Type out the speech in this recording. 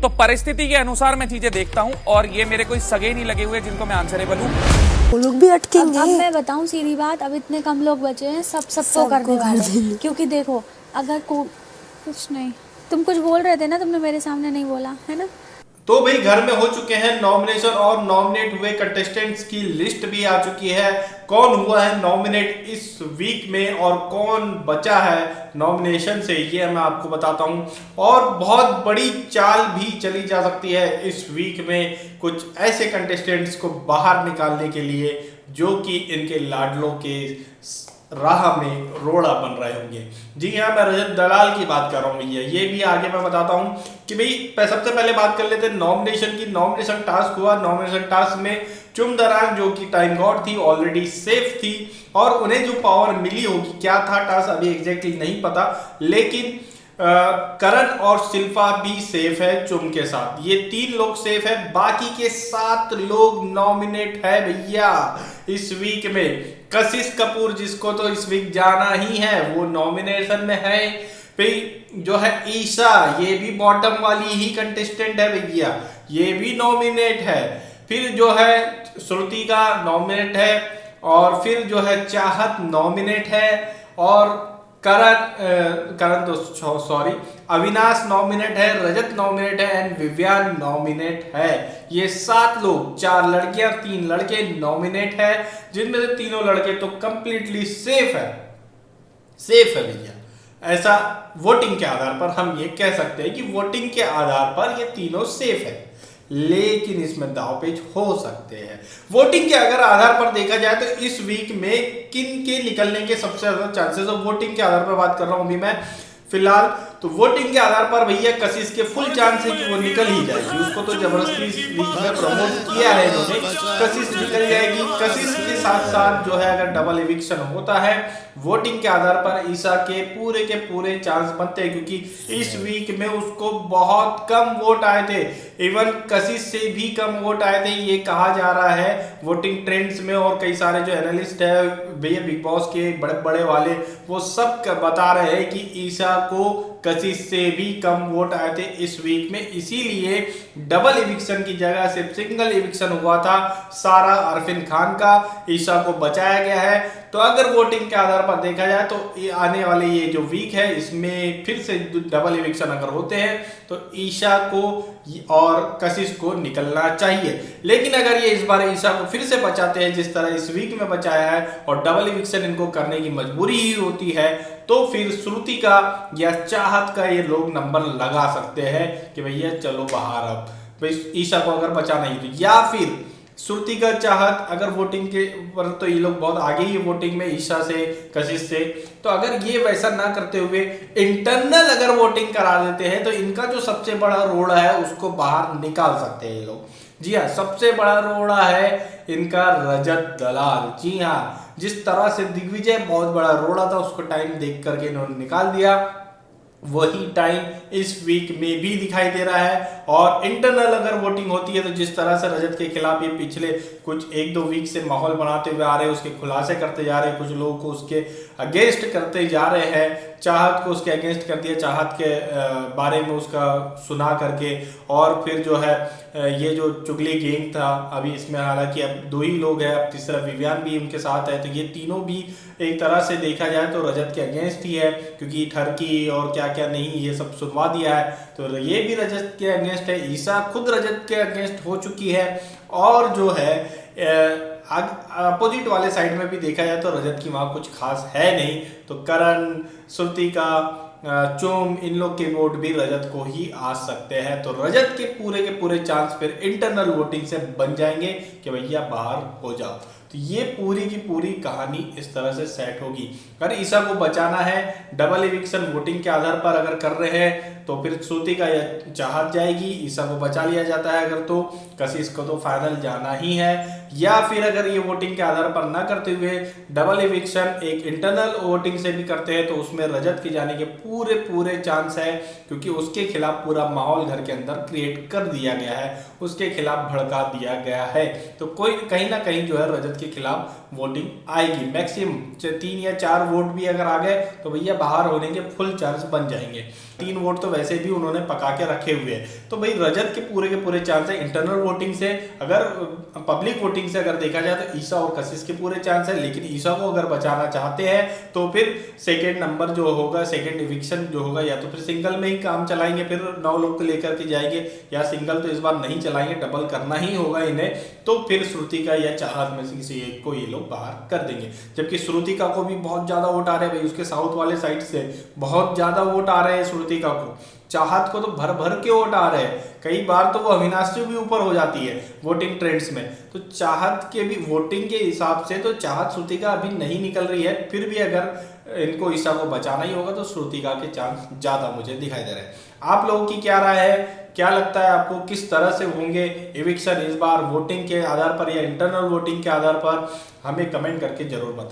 तो परिस्थिति के अनुसार मैं चीजें देखता हूँ और ये मेरे कोई सगे नहीं लगे हुए जिनको मैं आंसरेबल हूँ। वो लोग भी अटकेंगे। अब मैं बताऊं सीधी बात, अब इतने कम लोग बचे हैं, सबको करने वाले हैं। क्योंकि देखो अगर कुछ नहीं, तुम कुछ बोल रहे थे ना, तुमने मेरे सामने नहीं बोला है ना। तो भाई घर में हो चुके हैं नॉमिनेशन और नॉमिनेट हुए कंटेस्टेंट्स की लिस्ट भी आ चुकी है। कौन हुआ है नॉमिनेट इस वीक में और कौन बचा है नॉमिनेशन से, ये मैं आपको बताता हूं। और बहुत बड़ी चाल भी चली जा सकती है इस वीक में कुछ ऐसे कंटेस्टेंट्स को बाहर निकालने के लिए जो कि इनके लाडलों के राह में रोड़ा बन रहे होंगे। जी हाँ, मैं रजत दलाल की बात कर रहा हूँ भैया। ये भी आगे मैं बताता हूँ कि भाई सबसे पहले बात कर लेते हैं नॉमिनेशन की। नॉमिनेशन टास्क हुआ। नॉमिनेशन टास्क में चुम दरांग जो कि टाइम गॉड थी, ऑलरेडी सेफ थी और उन्हें जो पावर मिली होगी, क्या था टास्क अभी एग्जैक्टली नहीं पता, लेकिन करण और शिल्पा भी सेफ है चुम के साथ। ये 3 लोग सेफ है, बाकी के 7 लोग नॉमिनेट है भैया इस वीक में। कशिश कपूर जिसको तो इस वीक जाना ही है, वो नॉमिनेशन में है। फिर जो है ईशा, ये भी बॉटम वाली ही कंटेस्टेंट है भैया, ये भी नॉमिनेट है। फिर जो है श्रुति का नॉमिनेट है और फिर जो है चाहत नॉमिनेट है और करण तो सॉरी अविनाश नॉमिनेट है, रजत नॉमिनेट है एंड विवियान नॉमिनेट है। ये 7 लोग, 4 लड़कियां 3 लड़के नॉमिनेट है, जिनमें से तीनों लड़के तो कंप्लीटली सेफ है भैया। ऐसा वोटिंग के आधार पर हम ये कह सकते हैं कि वोटिंग के आधार पर ये तीनों सेफ है, लेकिन इसमें दांवपेच हो सकते हैं। वोटिंग के अगर आधार पर देखा जाए तो इस वीक में किन के निकलने के सबसे ज्यादा चांसेस है, वोटिंग के आधार पर बात कर रहा हूं अभी मैं फिलहाल। तो वोटिंग के आधार पर भैया कशिश के फुल चांस है कि वो निकल ही जाएगी। उसको तो जबरदस्ती इस वीक में प्रमोट किया है इन्होंने, कशिश निकल जाएगी। कशिश के साथ साथ जो है अगर डबल एविक्शन होता है वोटिंग के आधार पर ईशा के पूरे चांस बनते हैं, क्योंकि इस वीक में उसको बहुत कम वोट आए थे, इवन कशिश से भी कम वोट आए थे ये कहा जा रहा है वोटिंग ट्रेंड्स में। और कई सारे जो एनालिस्ट है भैया बिग बॉस के बड़े बड़े वाले, वो सब बता रहे हैं कि ईशा को कशिश से भी कम वोट आए थे इस वीक में, इसीलिए डबल इविक्शन की जगह सिर्फ सिंगल इविक्शन हुआ था सारा अरफिन खान का, ईशा को बचाया गया है। तो अगर वोटिंग के आधार पर देखा जाए तो आने वाले ये जो वीक है इसमें फिर से डबल इविक्शन अगर होते हैं तो ईशा को और कशिश को निकलना चाहिए। लेकिन अगर ये इस बार ईशा को फिर से बचाते हैं जिस तरह इस वीक में बचाया है और डबल इविक्शन इनको करने की मजबूरी ही होती है, तो फिर श्रुति का या चाहत का ये लोग नंबर लगा सकते हैं कि भैया चलो बाहर। अब ईशा को अगर बचाना ही तो, या फिर श्रुति का चाहत अगर वोटिंग के पर तो ये लोग बहुत आगे ही वोटिंग में ईशा से कशिश से, तो अगर ये वैसा ना करते हुए इंटरनल अगर वोटिंग करा देते हैं तो इनका जो सबसे बड़ा रोड़ा है उसको बाहर निकाल सकते हैं ये लोग। जी हाँ, सबसे बड़ा रोड़ा है इनका रजत दलाल। जी हाँ, जिस तरह से दिग्विजय बहुत बड़ा रोड़ा था उसको टाइम देख करके इन्होंने निकाल दिया, वही टाइम इस वीक में भी दिखाई दे रहा है। और इंटरनल अगर वोटिंग होती है तो जिस तरह से रजत के खिलाफ ये पिछले कुछ 1-2 वीक से माहौल बनाते हुए आ रहे हैं, उसके खुलासे करते जा रहे हैं, कुछ लोगों को उसके अगेंस्ट करते जा रहे हैं, चाहत को उसके अगेंस्ट कर दिया, चाहत के बारे में उसका सुना करके। और फिर जो है ये जो चुगली गैंग था, अभी इसमें हालांकि अब 2 ही लोग हैं, अब तीसरा विवियान भी उनके साथ है, तो ये तीनों भी एक तरह से देखा जाए तो रजत के अगेंस्ट ही है, क्योंकि ठरकी और क्या क्या नहीं ये सब सुनवा दिया है, तो ये भी रजत के अगेंस्ट है। ईशा खुद रजत के अगेंस्ट हो चुकी है और जो है अपोजिट वाले साइड में भी देखा जाए तो रजत की वहां कुछ खास है नहीं, तो करण, श्रुति का, चोम, इन लोग के वोट भी रजत को ही आ सकते हैं। तो रजत के पूरे चांस फिर इंटरनल वोटिंग से बन जाएंगे कि भैया बाहर हो जाओ। तो ये पूरी की पूरी कहानी इस तरह से सेट होगी। अगर ईशा को बचाना है डबल इविक्शन वोटिंग के आधार पर अगर कर रहे हैं तो फिर श्रुति का चाहत जाएगी, ईशा को बचा लिया जाता है अगर तो कशिश को तो फाइनल जाना ही है। या फिर अगर ये वोटिंग के आधार पर ना करते हुए डबल इविक्शन एक इंटरनल वोटिंग से भी करते हैं तो उसमें रजत के जाने के पूरे चांस है, क्योंकि उसके खिलाफ पूरा माहौल घर के अंदर क्रिएट कर दिया गया है, उसके खिलाफ भड़का दिया गया है। तो कोई कहीं ना कहीं जो है रजत के खिलाफ वोटिंग आएगी। मैक्सिमम 3 या 4 वोट भी अगर आ गए तो भैया बाहर होने के फुल चांस बन जाएंगे। 3 वोट तो वैसे भी उन्होंने पका के रखे हुए हैं। तो भाई रजत के पूरे चांस है इंटरनल वोटिंग से। अगर पब्लिक वोटिंग से अगर देखा जाए तो ईसा और कशिश के पूरे चांस है, लेकिन ईसा को अगर बचाना चाहते हैं तो फिर सेकेंड नंबर जो होगा, सेकेंड इविक्शन जो होगा, या तो फिर सिंगल में ही काम चलाएंगे, फिर 9 लोग को लेकर के जाएंगे, या सिंगल तो इस बार नहीं चलाएंगे, डबल करना ही होगा इन्हें। तो फिर श्रुतिका या चाहत में से किसी एक को ये लोग बाहर कर देंगे। जबकि श्रुतिका को भी बहुत ज्यादा वोट आ रहे हैं भाई, उसके साउथ वाले साइड से बहुत ज्यादा वोट आ रहे हैं श्रुतिका को। चाहत को तो भर भर के वोट आ रहे हैं, कई बार तो वो अविनाश से भी ऊपर हो जाती है वोटिंग ट्रेंड्स में। तो चाहत के भी वोटिंग के हिसाब से तो चाहत श्रुतिका अभी नहीं निकल रही है, फिर भी अगर इनको ईसा को बचाना ही होगा तो श्रुतिका के चांस ज्यादा मुझे दिखाई दे रहे हैं। आप लोगों की क्या राय है, क्या लगता है आपको, किस तरह से होंगे इविक्शन इस बार, वोटिंग के आधार पर या इंटरनल वोटिंग के आधार पर? हमें कमेंट करके जरूर बताएं।